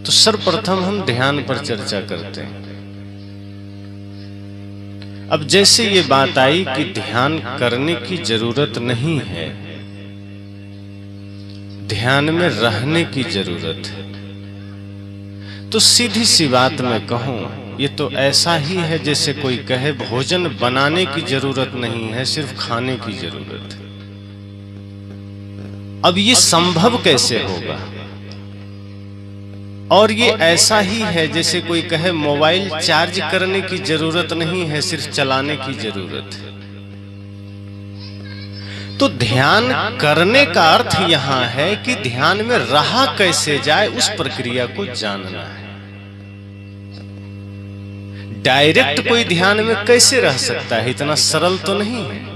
तो सर्वप्रथम हम ध्यान पर चर्चा करते हैं। अब जैसे ये बात आई कि ध्यान करने की जरूरत नहीं है, ध्यान में रहने की जरूरत है, तो सीधी सी बात मैं कहूं, ये तो ऐसा ही है जैसे कोई कहे भोजन बनाने की जरूरत नहीं है, सिर्फ खाने की जरूरत है। अब ये संभव कैसे होगा? और ये ऐसा ही है जैसे कोई कहे मोबाइल चार्ज करने की जरूरत नहीं है, सिर्फ चलाने की जरूरत है। तो ध्यान करने का अर्थ यहां है कि ध्यान में रहा कैसे जाए, उस प्रक्रिया को जानना है। डायरेक्ट कोई ध्यान में कैसे रह सकता है? इतना सरल तो नहीं है।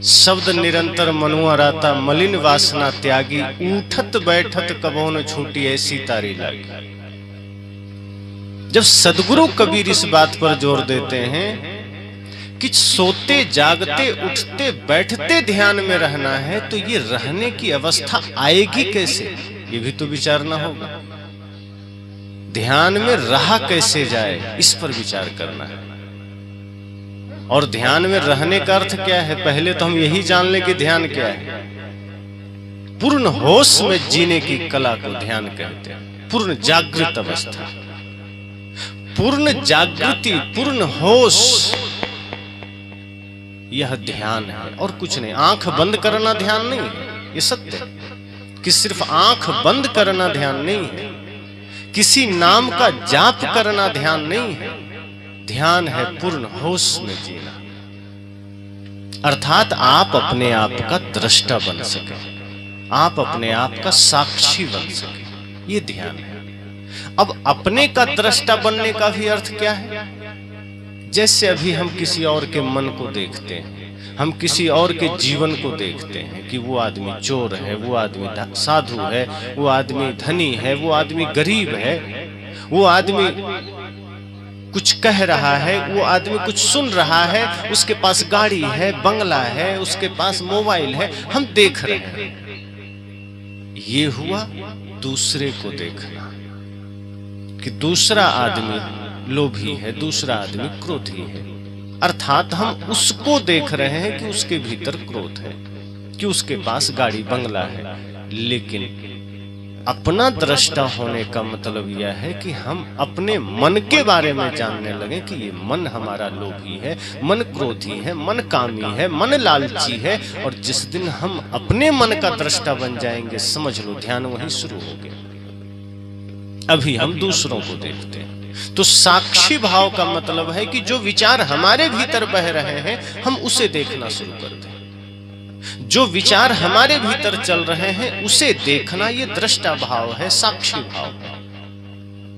शब्द निरंतर मनुआ राता, मलिन वासना त्यागी, उठत बैठत कबो न छूटी ऐसी तारी लागी। जब सदगुरु कबीर इस बात पर जोर देते हैं कि सोते जागते उठते बैठते ध्यान में रहना है, तो ये रहने की अवस्था आएगी कैसे, ये भी तो विचारना होगा। ध्यान में रहा कैसे जाए, इस पर विचार करना है। और ध्यान में रहने का अर्थ क्या है? पहले तो हम यही जान लें कि ध्यान क्या है। पूर्ण होश में जीने की कला को ध्यान कहते हैं। पूर्ण जागृत अवस्था, पूर्ण जागृति, पूर्ण होश, यह ध्यान है और कुछ नहीं। आंख बंद करना ध्यान नहीं है, ये सत्य है कि सिर्फ आंख बंद करना ध्यान नहीं है। किसी नाम का जाप करना ध्यान नहीं है। ध्यान है पूर्ण होश में जीना, अर्थात आप अपने आप का दृष्टा बन सके, आप अपने आप का साक्षी बन सके, ये ध्यान है। अब अपने का दृष्टा बनने का भी अर्थ क्या है? जैसे अभी हम किसी और के मन को देखते हैं, हम किसी और के जीवन को देखते हैं कि वो आदमी चोर है, वो आदमी साधु है, वो आदमी धनी है, वो आदमी गरीब है, वो आदमी कुछ कह रहा है, वो आदमी कुछ सुन रहा है, उसके पास गाड़ी है, बंगला है, उसके पास मोबाइल है, हम देख रहे हैं। ये हुआ दूसरे को देखना कि दूसरा आदमी लोभी है, दूसरा आदमी क्रोधी है, अर्थात हम उसको देख रहे हैं कि उसके भीतर क्रोध है, कि उसके पास गाड़ी बंगला है। लेकिन अपना दृष्टा होने का मतलब यह है कि हम अपने मन के बारे में जानने लगे कि ये मन हमारा लोभी है, मन क्रोधी है, मन कामी है, मन लालची है। और जिस दिन हम अपने मन का दृष्टा बन जाएंगे, समझ लो ध्यान वहीं शुरू हो गया। अभी हम दूसरों को देखते हैं। तो साक्षी भाव का मतलब है कि जो विचार हमारे भीतर बह रहे हैं, हम उसे देखना शुरू कर दें। जो विचार हमारे भीतर चल रहे हैं, उसे देखना, ये दृष्टा भाव है, साक्षी भाव है।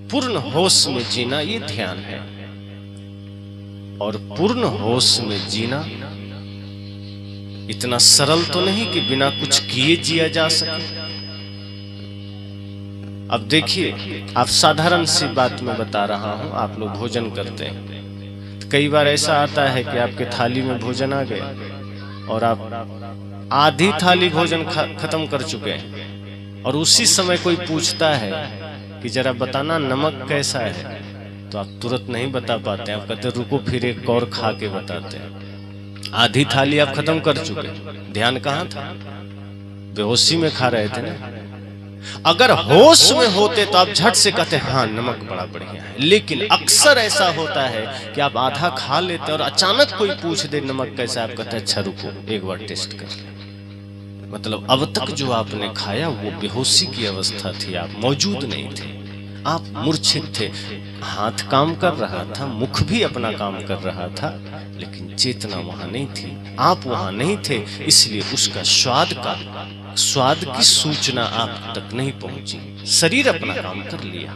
पूर्ण होश में जीना, ये ध्यान है। और पूर्ण होश में जीना इतना सरल तो नहीं कि बिना कुछ किए जिया जा सके। अब देखिए, आप साधारण सी बात में बता रहा हूं, आप लोग भोजन करते हैं, तो कई बार ऐसा आता है कि आपके थाली में भोजन आ गया और आप आधी थाली भोजन खत्म कर चुके हैं, और उसी समय कोई पूछता है कि जरा बताना नमक कैसा है, तो आप तुरंत नहीं बता पाते हैं। आप कहते रुको फिर एक और खा के बताते हैं। आधी थाली आप खत्म कर चुके, ध्यान कहाँ था? बेहोशी में खा रहे थे ना। अगर होश में होते तो आप झट से कहते हाँ नमक बड़ा बढ़िया है। लेकिन अक्सर ऐसा होता है कि आप आधा खा लेते और अचानक कोई पूछ दे नमक कैसा, आप कहते अच्छा रुको एक बार टेस्ट कर ले। मतलब अब तक जो आपने खाया वो बेहोशी की अवस्था थी, आप मौजूद नहीं थे, आप मूर्छित थे। हाथ काम कर रहा था, मुख भी अपना काम कर रहा था, लेकिन चेतना वहां नहीं थी, आप वहां नहीं थे। इसलिए उसका स्वाद की सूचना आप तक नहीं पहुंची, शरीर अपना काम कर लिया।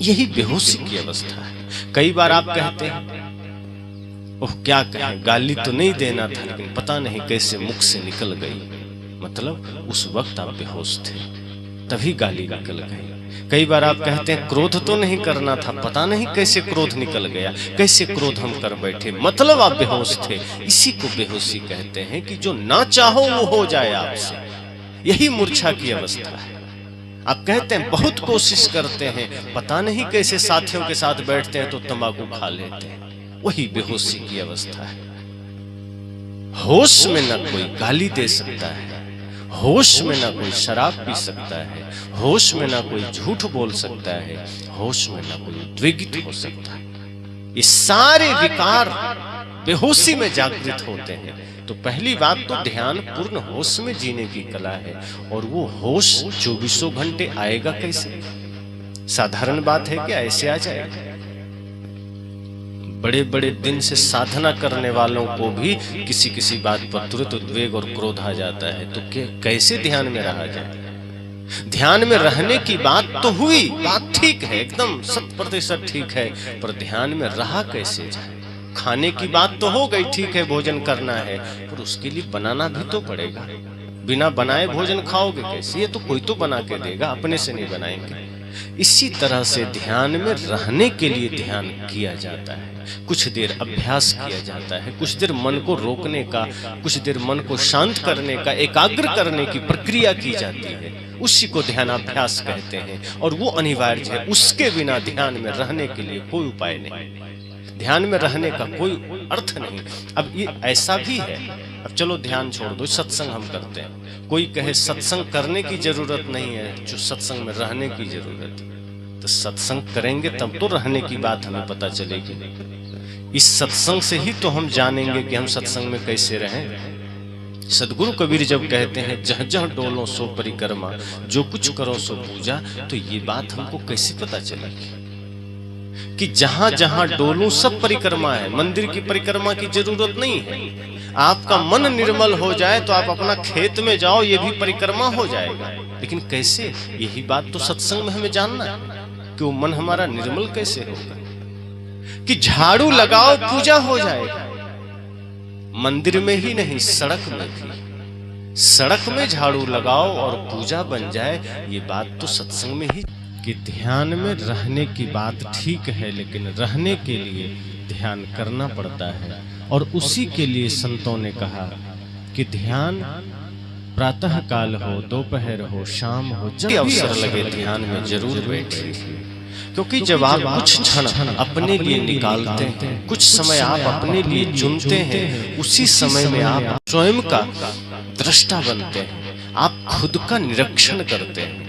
यही बेहोशी की अवस्था है। कई बार आप कहते हैं ओह क्या कहें, गाली तो नहीं देना था, लेकिन पता नहीं कैसे मुख से निकल गई। मतलब उस वक्त आप बेहोश थे, तभी गाली निकल गई। कई बार आप कहते हैं क्रोध तो नहीं करना था, पता नहीं कैसे क्रोध निकल गया, कैसे क्रोध हम कर बैठे, मतलब आप बेहोश थे। इसी को बेहोशी कहते हैं कि जो ना चाहो वो हो जाए आपसे। यही मूर्छा की अवस्था है। आप कहते हैं बहुत कोशिश करते हैं, पता नहीं कैसे साथियों के साथ बैठते हैं तो तंबाकू खा लेते हैं। वही बेहोशी की अवस्था है। होश में न कोई गाली दे सकता है, होश में न कोई शराब पी सकता है, होश में न कोई झूठ बोल सकता है, होश में न कोई उद्वेगित हो सकता है। ये सारे विकार बेहोशी में जागृत होते हैं। तो पहली बात तो ध्यान पूर्ण होश में जीने की कला है। और वो होश 24 घंटे आएगा कैसे? साधारण बात है कि ऐसे आ जाएगा? बड़े बड़े दिन से साधना करने वालों को भी किसी किसी बात पर तुरंत उद्वेग और क्रोध आ जाता है। तो कैसे ध्यान में रहा जाए? ध्यान में रहने की बात तो हुई, बात ठीक है, एकदम 100% ठीक है, पर ध्यान में रहा कैसे जाए? खाने की बात तो हो गई, ठीक है, भोजन करना है, पर उसके लिए बनाना भी तो पड़ेगा। बिना बनाए भोजन खाओगे कैसे? ये तो कोई तो बना के देगा, अपने से नहीं बनाएंगे। इसी तरह से ध्यान में रहने के लिए ध्यान किया जाता है। कुछ देर अभ्यास किया जाता है, कुछ देर मन को रोकने का, कुछ देर मन को शांत करने का, एकाग्र करने की प्रक्रिया की जाती है। उसी को ध्यानाभ्यास कहते हैं और वो अनिवार्य है। उसके बिना ध्यान में रहने के लिए कोई उपाय नहीं, ध्यान में रहने का कोई अर्थ नहीं। अब ये ऐसा भी है, अब चलो ध्यान छोड़ दो, सत्संग हम करते हैं। कोई कहे सत्संग करने की जरूरत नहीं है, जो सत्संग में रहने की जरूरत है। तो सत्संग करेंगे तब तो रहने की बात हमें पता चलेगी। इस सत्संग से ही तो हम जानेंगे कि हम सत्संग में कैसे रहें। सदगुरु कबीर जब कहते हैं जह जह डोलो सो परिक्रमा, जो कुछ करो सो पूजा, तो ये बात हमको कैसे पता चलेगी कि जहां जहां डोलूं सब परिक्रमा है? मंदिर की परिक्रमा की जरूरत नहीं है। आपका मन निर्मल हो जाए तो आप अपना खेत में जाओ, ये भी परिक्रमा हो जाएगा। लेकिन कैसे? यही बात तो सत्संग में हमें जानना है कि वो मन हमारा निर्मल कैसे होगा। कि झाड़ू लगाओ पूजा हो जाएगा, मंदिर में ही नहीं सड़क में भी। सड़क में झाड़ू लगाओ और पूजा बन जाए, ये बात तो सत्संग में ही। कि ध्यान में रहने की बात ठीक है, लेकिन रहने के लिए ध्यान करना पड़ता है। और उसी के लिए संतों ने कहा कि ध्यान प्रातः काल हो, दोपहर हो, शाम हो, जब अवसर लगे ध्यान में जरूर बैठिए। क्योंकि जब आप कुछ क्षण अपने लिए निकालते हैं, कुछ समय आप अपने लिए चुनते हैं, उसी समय में आप स्वयं का दृष्टा बनते हैं। आप खुद का निरीक्षण करते हैं।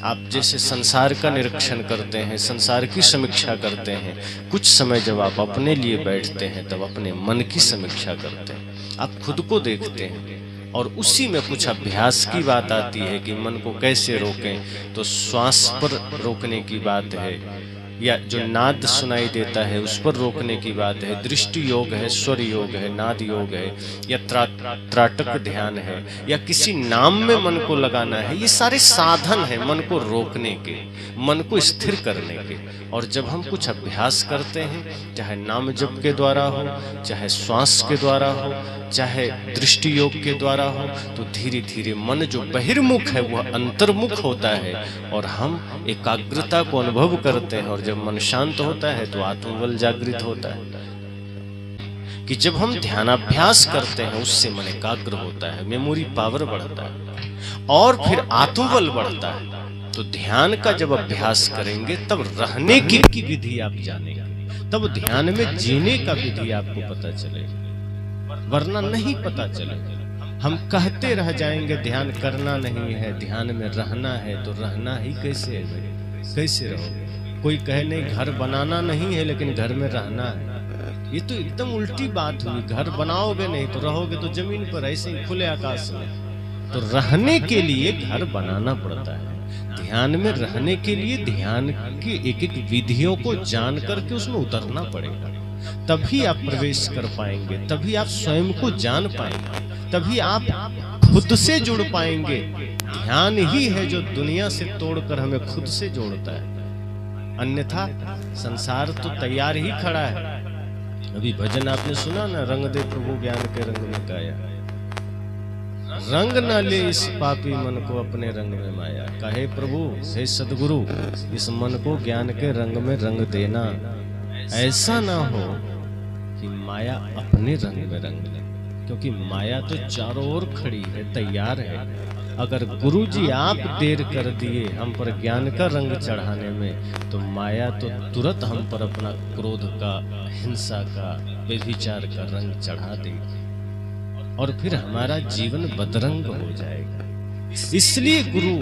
आप जैसे संसार का निरीक्षण करते हैं, संसार की समीक्षा करते हैं, कुछ समय जब आप अपने लिए बैठते हैं तब अपने मन की समीक्षा करते हैं। आप खुद को देखते हैं और उसी में कुछ अभ्यास की बात आती है कि मन को कैसे रोकें। तो श्वास पर रोकने की बात है, या जो नाद सुनाई देता है उस पर रोकने की बात है। दृष्टि योग है, स्वर योग है, नाद योग है, या त्राटक ध्यान है, या किसी नाम में मन को लगाना है। ये सारे साधन हैं मन को रोकने के, मन को स्थिर करने के। और जब हम कुछ अभ्यास करते हैं, चाहे नाम जप के द्वारा हो, चाहे श्वास के द्वारा हो, चाहे दृष्टि योग के द्वारा हो, तो धीरे धीरे मन जो बहिर्मुख है वह अंतर्मुख होता है और हम एकाग्रता को अनुभव करते हैं। और जब मन शांत होता है तो आत्मबल जागृत होता है। कि जब हम ध्यानाभ्यास करते हैं उससे मन एकाग्र होता है, मेमोरी पावर बढ़ता है और फिर आत्मबल बढ़ता है। तो ध्यान का जब अभ्यास करेंगे तब रहने की विधि आप जानेंगे, तब ध्यान में जीने का विधि आपको पता चलेगा, वरना नहीं पता चलेगा। हम कहते रह जाएंगे ध्यान करना नहीं है, ध्यान में रहना है, तो रहना ही कैसे है भाई? कैसे रहोगे? कोई कहे नहीं घर बनाना नहीं है लेकिन घर में रहना है, ये तो एकदम उल्टी बात हुई। घर बनाओगे नहीं तो रहोगे तो जमीन पर ऐसे ही खुले आकाश में। तो रहने के लिए घर बनाना पड़ता है। ध्यान में रहने के लिए ध्यान की एक एक विधियों को जान करके उसमें उतरना पड़ेगा, तभी आप प्रवेश कर पाएंगे, तभी आप स्वयं को जान पाएंगे, तभी आप खुद से जुड़ पाएंगे। ध्यान ही है जो दुनिया से तोड़कर हमें खुद से जोड़ता है, अन्यथा संसार तो तैयार ही खड़ा है। अभी भजन आपने सुना ना, रंग दे प्रभु ज्ञान के रंग में काया, रंग न ले इस पापी मन को अपने रंग में माया। कहे प्रभु हे सदगुरु, इस मन को ज्ञान के रंग में रंग देना, ऐसा ना हो कि माया अपने रंग में रंग ले। क्योंकि माया तो चारों ओर खड़ी है, तैयार है। अगर गुरुजी आप देर कर दिए हम पर ज्ञान का रंग चढ़ाने में, तो माया तो तुरंत हम पर अपना क्रोध का, हिंसा का, व्यभिचार का रंग चढ़ा देगी और फिर हमारा जीवन बदरंग हो जाएगा। इसलिए गुरु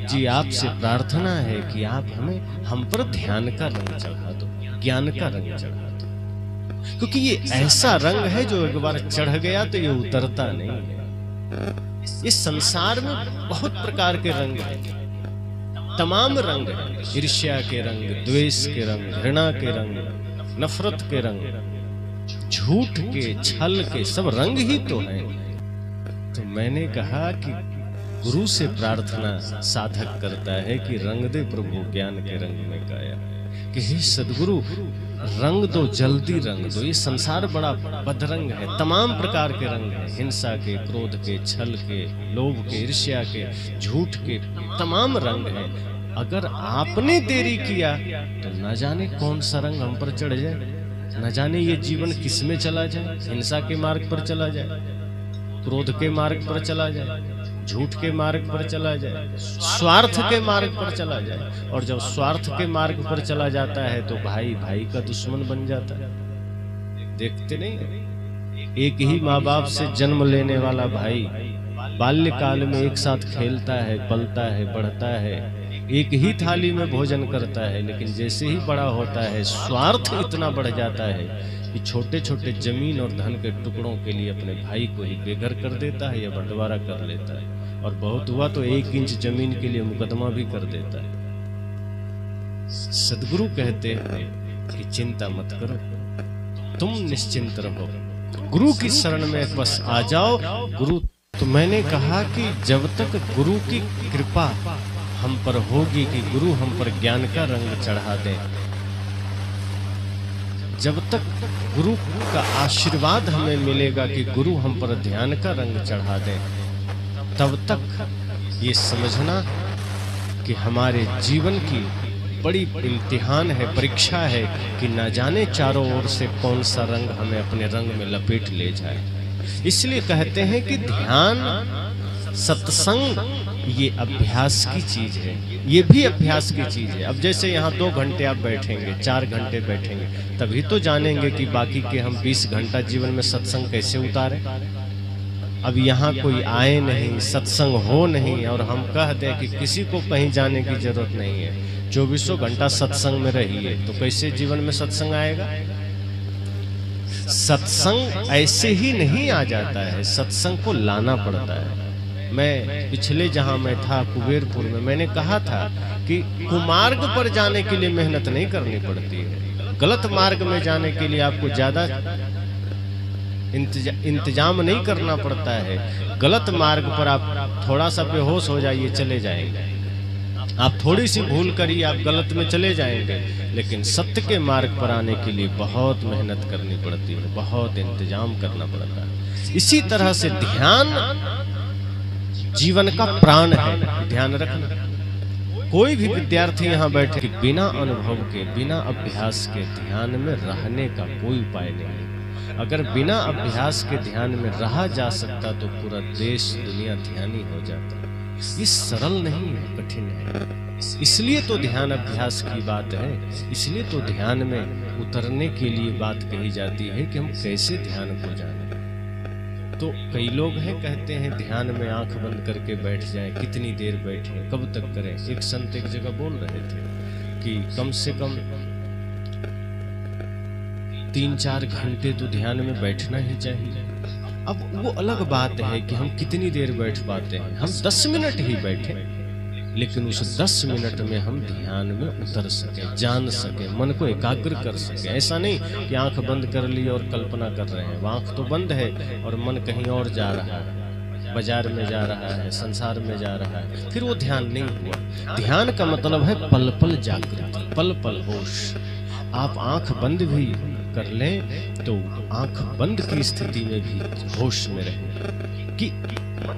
जी आपसे प्रार्थना है कि आप हमें हम पर ध्यान का रंग चढ़ा दो, ज्ञान का रंग चढ़ा दो, क्योंकि ये ऐसा रंग है जो एक बार चढ़ गया तो ये उतरता नहीं है। इस संसार में बहुत प्रकार के रंग हैं, तमाम रंग हैं, ईर्ष्या के रंग, द्वेष के रंग, घृणा के रंग, नफरत के रंग, झूठ के, छल के, सब रंग ही तो हैं। तो मैंने कहा कि गुरु से प्रार्थना साधक करता है कि रंग दे प्रभु ज्ञान के रंग में काया, कि हे सदगुरु रंग दो, जल्दी रंग दो। ये संसार बड़ा बदरंग है, तमाम प्रकार के रंग हैं, हिंसा के, क्रोध के, छल के, लोभ के, ईर्ष्या के, झूठ के, तमाम रंग हैं। अगर आपने देरी किया तो न जाने कौन सा रंग हम पर चढ़ जाए, न जाने ये जीवन किस में चला जाए, हिंसा के मार्ग पर चला जाए, क्रोध के मार्ग पर चला जाए, झूठ के मार्ग पर चला जाए, स्वार्थ के मार्ग पर चला जाए। और जब स्वार्थ के मार्ग पर चला जाता है तो भाई भाई का दुश्मन बन जाता है। देखते नहीं, एक ही माँ बाप से जन्म लेने वाला भाई बाल्यकाल में एक साथ खेलता है, पलता है, बढ़ता है, एक ही थाली में भोजन करता है, लेकिन जैसे ही बड़ा होता है स्वार्थ इतना बढ़ जाता है कि छोटे छोटे जमीन और धन के टुकड़ों के लिए अपने भाई को ही बेघर कर देता है या बंटवारा कर लेता है, और बहुत हुआ तो 1 इंच जमीन के लिए मुकदमा भी कर देता है। सदगुरु कहते हैं कि चिंता मत करो, तुम निश्चिंत रहो, गुरु की शरण में बस आ जाओ। गुरु तो मैंने कहा कि जब तक गुरु की कृपा हम पर होगी कि गुरु हम पर ज्ञान का रंग चढ़ा दे, जब तक गुरु का आशीर्वाद हमें मिलेगा कि गुरु हम पर ध्यान का रंग चढ़ा दे, तब तक ये समझना कि हमारे जीवन की बड़ी इम्तिहान है, परीक्षा है कि न जाने चारों ओर से कौन सा रंग हमें अपने रंग में लपेट ले जाए। इसलिए कहते हैं कि ध्यान, सत्संग ये अभ्यास की चीज है, ये भी अभ्यास की चीज है। अब जैसे यहाँ 2 घंटे आप बैठेंगे, 4 घंटे बैठेंगे, तभी तो जानेंगे कि बाकी के हम 20 घंटा जीवन में सत्संग कैसे उतारें। अब यहाँ कोई आए नहीं, सत्संग हो नहीं, और हम कह दें कि किसी को कहीं जाने की जरूरत नहीं है, 24 घंटा सत्संग में रहिए, तो कैसे जीवन में सत्संग आएगा? सत्संग ऐसे ही नहीं आ जाता है, सत्संग को लाना पड़ता है। मैं पिछले जहां मैं था कुबेरपुर में, मैंने कहा था कि कुमार्ग पर जाने के लिए मेहनत नहीं करनी पड़ती है, गलत मार्ग में जाने के लिए आपको ज्यादा इंतजाम नहीं करना पड़ता है। गलत मार्ग पर आप थोड़ा सा बेहोश हो जाइए, चले जाएंगे, आप थोड़ी सी भूल करिए, आप गलत में चले जाएंगे। लेकिन सत्य के मार्ग पर आने के लिए बहुत मेहनत करनी पड़ती है, बहुत इंतजाम करना पड़ता है। इसी तरह से ध्यान जीवन का प्राण है, ध्यान रखना। कोई भी विद्यार्थी यहाँ बैठे कि बिना अनुभव के, बिना अभ्यास के ध्यान में रहने का कोई उपाय नहीं। अगर बिना अभ्यास के ध्यान में रहा जा सकता तो पूरा देश दुनिया ध्यानी हो जाता। ये सरल नहीं है, कठिन है। इसलिए तो ध्यान अभ्यास की बात है, इसलिए तो ध्यान में उतरने के लिए बात कही जाती है कि हम कैसे ध्यान को जाने। तो कई लोग हैं कहते हैं ध्यान में आंख बंद करके बैठ जाएं, कितनी देर बैठें, कब तक करें। एक संत एक जगह बोल रहे थे कि कम से कम 3-4 घंटे तो ध्यान में बैठना ही चाहिए। अब वो अलग बात है कि हम कितनी देर बैठ पाते हैं। हम 10 मिनट ही बैठे, लेकिन उस 10 मिनट में हम ध्यान में उतर सके, जान सके, मन को एकाग्र कर सके। ऐसा नहीं कि आंख बंद कर ली और कल्पना कर रहे हैं, आंख तो बंद है और मन कहीं और जा रहा है, बाजार में जा रहा है, संसार में जा रहा है, फिर वो ध्यान नहीं हुआ। ध्यान का मतलब है पल पल जागृति, पल पल होश। आप आंख बंद भी कर लें तो आंख बंद की स्थिति में भी होश में रहें कि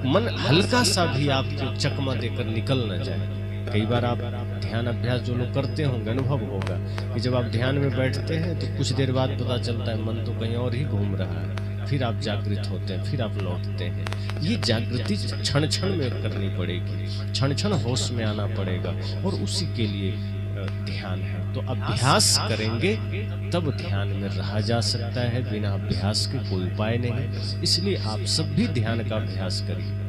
मन हल्का सा भी आपको चकमा देकर निकल न जाए। कई बार आप ध्यान अभ्यास जो लोग करते होंगे, अनुभव होगा कि जब आप ध्यान में बैठते हैं तो कुछ देर बाद पता चलता है मन तो कहीं और ही घूम रहा है, फिर आप जागृत होते हैं, फिर आप लौटते हैं। ये जागृति क्षण क्षण में करनी पड़ेगी, क्षण क्षण होश में आना पड़ेगा, और उसी के लिए ध्यान है। तो अभ्यास करेंगे तब ध्यान में रहा जा सकता है, बिना अभ्यास के कोई उपाय नहीं। इसलिए आप सब भी ध्यान का अभ्यास करिए।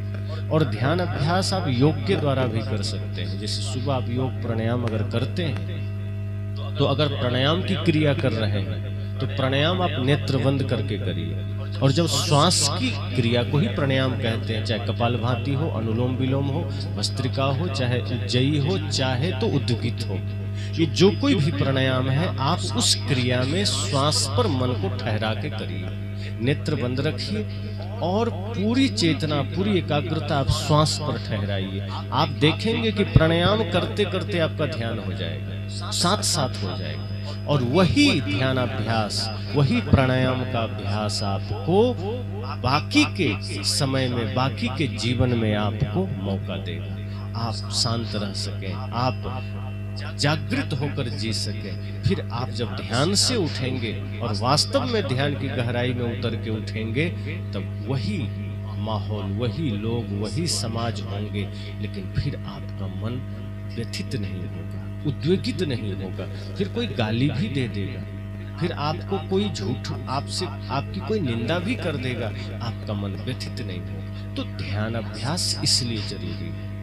और ध्यान अभ्यास आप योग के द्वारा भी कर सकते हैं। जैसे सुबह आप योग प्राणायाम अगर करते हैं, तो अगर प्राणायाम की क्रिया कर रहे हैं तो प्राणायाम आप नेत्र बंद करके करिए। और जब श्वास की क्रिया को ही प्राणायाम कहते हैं, चाहे कपालभाति हो, अनुलोम विलोम हो, भस्त्रिका हो, चाहे उज्जयी हो, चाहे तो उद्गीत हो, ये जो कोई भी प्राणायाम है आप उस क्रिया में श्वास पर मन को ठहरा के करिए। नेत्र बंद रखिए और पूरी चेतना, पूरी एकाग्रता आप श्वास पर ठहराइए। आप देखेंगे कि प्राणायाम करते करते आपका ध्यान हो जाएगा, साथ साथ हो जाएगा। और वही ध्यान अभ्यास, वही प्राणायाम का अभ्यास आपको बाकी के समय में, बाकी के जीवन में आपको मौका देगा। आप शांत रह सकें, आप जागृत होकर जी सके। फिर आप जब ध्यान से उठेंगे और वास्तव में ध्यान की गहराई में उतर के उठेंगे, तब वही माहौल, वही लोग, वही समाज होंगे, लेकिन फिर आपका मन व्यथित नहीं होगा, उद्वेगित नहीं होगा। फिर कोई गाली भी दे देगा, फिर आपको कोई झूठ, आपसे आपकी कोई निंदा भी कर देगा, आपका मन व्यथित नहीं होगा। तो ध्यान अभ्यास इसलिए जरूरी है।